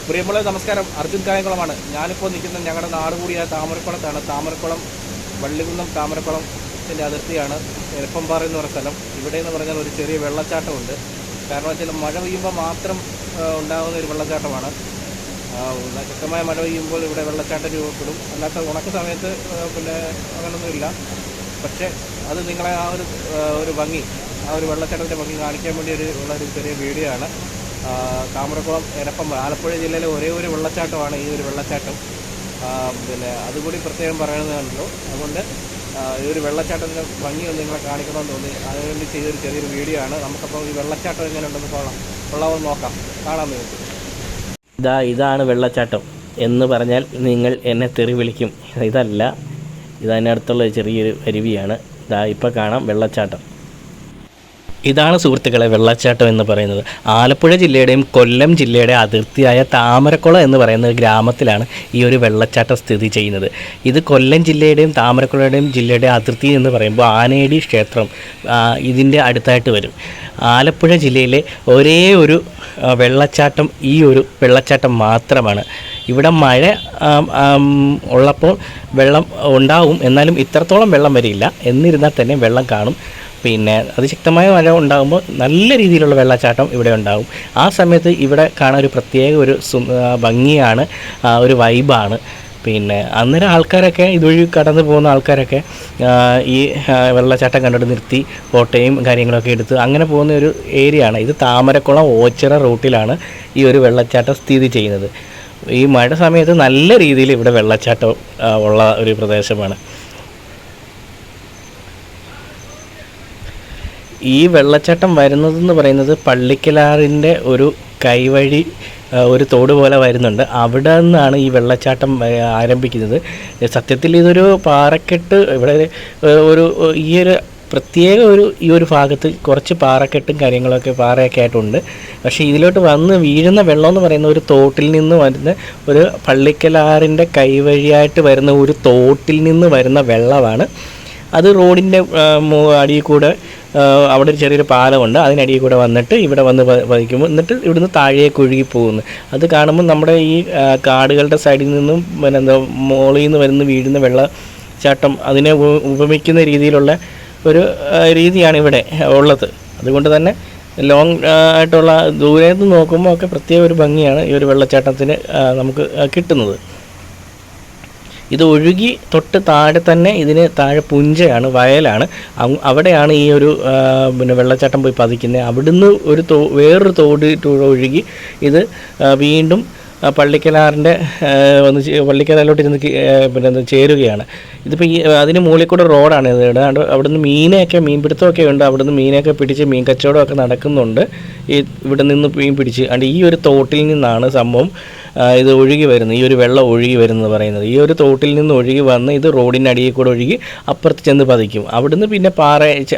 പ്രിയമുള്ള നമസ്കാരം, അർജുൻ കായംകുളമാണ്. ഞാനിപ്പോൾ നിൽക്കുന്നത് ഞങ്ങളുടെ നാട് കൂടിയായ താമരക്കുളത്താണ്. താമരക്കുളം വള്ളികുന്നം താമരക്കുളത്തിൻ്റെ അതിർത്തിയാണ് എരപ്പംപാറ എന്ന് പറയുന്ന സ്ഥലം. ഇവിടെ എന്ന് പറഞ്ഞാൽ ഒരു ചെറിയ വെള്ളച്ചാട്ടമുണ്ട്. കാരണം വെച്ചാൽ മഴ പെയ്യുമ്പോൾ മാത്രം ഉണ്ടാകുന്ന ഒരു വെള്ളച്ചാട്ടമാണ്. ശക്തമായ മഴ പെയ്യുമ്പോൾ ഇവിടെ വെള്ളച്ചാട്ടം രൂപപ്പെടും. അല്ലാത്ത ഉണക്ക സമയത്ത് പിന്നെ അങ്ങനൊന്നുമില്ല. പക്ഷേ അത് നിങ്ങളെ ആ ഒരു ഭംഗി, ആ ഒരു വെള്ളച്ചാട്ടത്തിൻ്റെ ഭംഗി കാണിക്കാൻ വേണ്ടി ഉള്ളൊരു ചെറിയ വീഡിയോ ആണ്. താമരക്കുളം എരപ്പംപാറ ആലപ്പുഴ ജില്ലയിലെ ഒരേ ഒരു വെള്ളച്ചാട്ടമാണ് ഈ ഒരു വെള്ളച്ചാട്ടം. പിന്നെ അതുകൂടി പ്രത്യേകം പറയണമെന്നുണ്ടല്ലോ. അതുകൊണ്ട് ഈ ഒരു വെള്ളച്ചാട്ടത്തിൻ്റെ ഭംഗി ഒന്ന് നിങ്ങളെ കാണിക്കണമെന്ന് തോന്നി. അതിനുവേണ്ടി ചെയ്തൊരു ചെറിയൊരു വീഡിയോ ആണ്. നമുക്കപ്പോൾ ഈ വെള്ളച്ചാട്ടം എങ്ങനെ ഉണ്ടെന്ന് കൊള്ളാമെന്ന് നോക്കാം, കാണാൻ നിങ്ങൾക്ക്. ഇതാണ് വെള്ളച്ചാട്ടം എന്ന് പറഞ്ഞാൽ നിങ്ങൾ എന്നെ തെറി വിളിക്കും. ഇതല്ല, ഇതിനടുത്തുള്ള ചെറിയൊരു അരുവിയാണ്. ഇപ്പോൾ കാണാം വെള്ളച്ചാട്ടം. ഇതാണ് സുഹൃത്തുക്കളെ വെള്ളച്ചാട്ടം എന്ന് പറയുന്നത്. ആലപ്പുഴ ജില്ലയുടെയും കൊല്ലം ജില്ലയുടെ അതിർത്തിയായ താമരക്കുളം എന്ന് പറയുന്ന ഗ്രാമത്തിലാണ് ഈ ഒരു വെള്ളച്ചാട്ടം സ്ഥിതി ചെയ്യുന്നത്. ഇത് കൊല്ലം ജില്ലയുടെയും താമരക്കുളയുടെയും ജില്ലയുടെ അതിർത്തി എന്ന് പറയുമ്പോൾ ആനേടി ക്ഷേത്രം ഇതിൻ്റെ അടുത്തായിട്ട് വരും. ആലപ്പുഴ ജില്ലയിലെ ഒരേ ഒരു വെള്ളച്ചാട്ടം ഈ ഒരു വെള്ളച്ചാട്ടം മാത്രമാണ്. ഇവിടെ മഴ ഉള്ളപ്പോൾ വെള്ളം ഉണ്ടാവും, എന്നാലും ഇത്രത്തോളം വെള്ളം വരില്ല. എന്നിരുന്നാൽ തന്നെ വെള്ളം കാണും. പിന്നെ അതിശക്തമായ മഴ ഉണ്ടാകുമ്പോൾ നല്ല രീതിയിലുള്ള വെള്ളച്ചാട്ടം ഇവിടെ ഉണ്ടാകും. ആ സമയത്ത് ഇവിടെ കാണാൻ ഒരു പ്രത്യേക ഒരു ഭംഗിയാണ്, ഒരു വൈബാണ്. പിന്നെ അന്നേരം ആൾക്കാരൊക്കെ ഇതുവഴി കടന്നു പോകുന്ന ആൾക്കാരൊക്കെ ഈ വെള്ളച്ചാട്ടം കണ്ടിട്ട് നിർത്തി ഫോട്ടോയും കാര്യങ്ങളൊക്കെ എടുത്ത് അങ്ങനെ പോകുന്ന ഒരു ഏരിയയാണ്. ഇത് താമരക്കുളം ഓച്ചിറ റൂട്ടിലാണ് ഈ ഒരു വെള്ളച്ചാട്ടം സ്ഥിതി ചെയ്യുന്നത്. ഈ മഴ സമയത്ത് നല്ല രീതിയിൽ ഇവിടെ വെള്ളച്ചാട്ടം ഉള്ള ഒരു പ്രദേശമാണ്. ഈ വെള്ളച്ചാട്ടം വരുന്നതെന്ന് പറയുന്നത് പള്ളിക്കലാറിൻ്റെ ഒരു കൈവഴി, ഒരു തോട് പോലെ വരുന്നുണ്ട്. അവിടെ നിന്നാണ് ഈ വെള്ളച്ചാട്ടം ആരംഭിക്കുന്നത്. സത്യത്തിൽ ഇതൊരു പാറക്കെട്ട്, ഇവിടെ ഈ ഒരു പ്രത്യേക ഈ ഒരു ഭാഗത്ത് കുറച്ച് പാറക്കെട്ടും കാര്യങ്ങളൊക്കെ പാറയൊക്കെ ആയിട്ടുണ്ട്. പക്ഷേ ഇതിലോട്ട് വന്ന് വീഴുന്ന വെള്ളം എന്ന് പറയുന്ന ഒരു തോട്ടിൽ നിന്ന് വരുന്ന, ഒരു പള്ളിക്കലാറിൻ്റെ കൈവഴിയായിട്ട് വരുന്ന ഒരു തോട്ടിൽ നിന്ന് വരുന്ന വെള്ളമാണ്. അത് റോഡിൻ്റെ അടിയിൽ കൂടെ അവിടെ ഒരു ചെറിയൊരു പാലമുണ്ട്, അതിനടിയിൽ കൂടെ വന്നിട്ട് ഇവിടെ വന്ന് പതിക്കുമ്പോൾ എന്നിട്ട് ഇവിടുന്ന് താഴേക്ക് ഒഴുകി പോകുന്നു. അത് കാണുമ്പോൾ നമ്മുടെ ഈ കാടുകളുടെ സൈഡിൽ നിന്നും പിന്നെ മോളിൽ നിന്ന് വരുന്ന വീഴുന്ന വെള്ളച്ചാട്ടം അതിനെ ഉപമിക്കുന്ന രീതിയിലുള്ള ഒരു രീതിയാണ് ഇവിടെ ഉള്ളത്. അതുകൊണ്ട് തന്നെ ലോങ് ആയിട്ടുള്ള ദൂരത്ത് നോക്കുമ്പോൾ ഒക്കെ പ്രത്യേക ഒരു ഭംഗിയാണ് ഈ ഒരു വെള്ളച്ചാട്ടത്തിന് നമുക്ക് കിട്ടുന്നത്. ഇത് ഒഴുകി തൊട്ട് താഴെ തന്നെ, ഇതിന് താഴെ പുഞ്ചയാണ്, വയലാണ്. അവിടെയാണ് ഈ ഒരു പിന്നെ വെള്ളച്ചാട്ടം പോയി പതിക്കുന്നത്. അവിടുന്ന് വേറൊരു തോടിലൂടെ ഒഴുകി ഇത് വീണ്ടും പള്ളിക്കലാറിൻ്റെ പള്ളിക്കലാറിലോട്ട് ഇരുന്ന് പിന്നെ ചേരുകയാണ്. ഇതിപ്പോൾ അതിന് മുകളിൽ കൂടെ റോഡാണ് ഇത്. അവിടുന്ന് മീൻപിടുത്തമൊക്കെ ഉണ്ട്. അവിടുന്ന് മീനൊക്കെ പിടിച്ച് മീൻ കച്ചവടമൊക്കെ നടക്കുന്നുണ്ട്. ഇവിടെ നിന്ന് മീൻ പിടിച്ച് ഈ ഒരു തോട്ടിൽ നിന്നാണ് സംഭവം ഇത് ഒഴുകി വരുന്നത്. ഈ ഒരു വെള്ളം ഒഴുകി വരുന്നത് പറയുന്നത് ഈ ഒരു തോട്ടിൽ നിന്ന് ഒഴുകി വന്ന് ഇത് റോഡിൻ്റെ അടിയിൽ കൂടെ ഒഴുകി അപ്പുറത്ത് ചെന്ന് പതിക്കും. അവിടുന്ന് പിന്നെ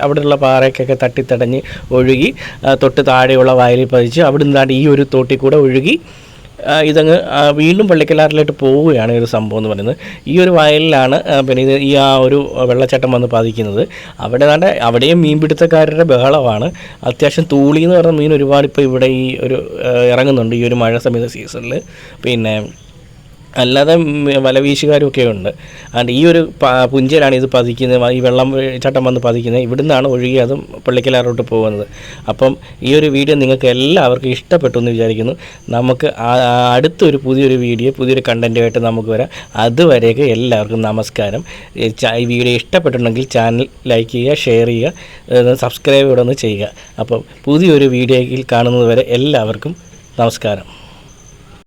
അവിടെയുള്ള പാറയ്ക്കൊക്കെ തട്ടിത്തടഞ്ഞ് ഒഴുകി തൊട്ട് താഴെയുള്ള വയലിൽ പതിച്ച് അവിടുന്ന് ഈ ഒരു തോട്ടിൽ കൂടെ ഒഴുകി ഇതങ്ങ് വീണ്ടും പള്ളിക്കലാറിലോട്ട് പോവുകയാണ് ഈ ഒരു സംഭവം എന്ന് പറയുന്നത്. ഈ ഒരു വയലിലാണ് പിന്നെ ഈ ഒരു വെള്ളച്ചാട്ടം വന്ന് പതിക്കുന്നത്. അവിടെയും മീൻപിടുത്തക്കാരുടെ ബഹളമാണ്. അത്യാവശ്യം തൂളി എന്ന് പറഞ്ഞ മീൻ ഒരുപാട് ഇപ്പോൾ ഇവിടെ ഈ ഒരു ഇറങ്ങുന്നുണ്ട് ഈ ഒരു മഴ സമയത്ത് സീസണിൽ. പിന്നെ അല്ലാതെ വലവീശുകാരൊക്കെ ഉണ്ട്. അതുകൊണ്ട് ഈ ഒരു പുഞ്ചയിലാണ് ഇത് പതിക്കുന്നത്, ഈ വെള്ളച്ചാട്ടം വന്ന് പതിക്കുന്നത്. ഇവിടുന്നാണ് ഒഴുകി അതും പള്ളിക്കലാറോട്ട് പോകുന്നത്. അപ്പം ഈ ഒരു വീഡിയോ നിങ്ങൾക്ക് എല്ലാവർക്കും ഇഷ്ടപ്പെട്ടു എന്ന് വിചാരിക്കുന്നു. നമുക്ക് അടുത്തൊരു പുതിയൊരു കണ്ടൻറ്റുമായിട്ട് നമുക്ക് വരാം. അതുവരെയൊക്കെ എല്ലാവർക്കും നമസ്കാരം. ഈ വീഡിയോ ഇഷ്ടപ്പെട്ടിട്ടുണ്ടെങ്കിൽ ചാനൽ ലൈക്ക് ചെയ്യുക, ഷെയർ ചെയ്യുക, സബ്സ്ക്രൈബ് ഇവിടെ ഒന്ന് ചെയ്യുക. അപ്പം പുതിയൊരു വീഡിയോയിൽ കാണുന്നത് വരെ എല്ലാവർക്കും നമസ്കാരം.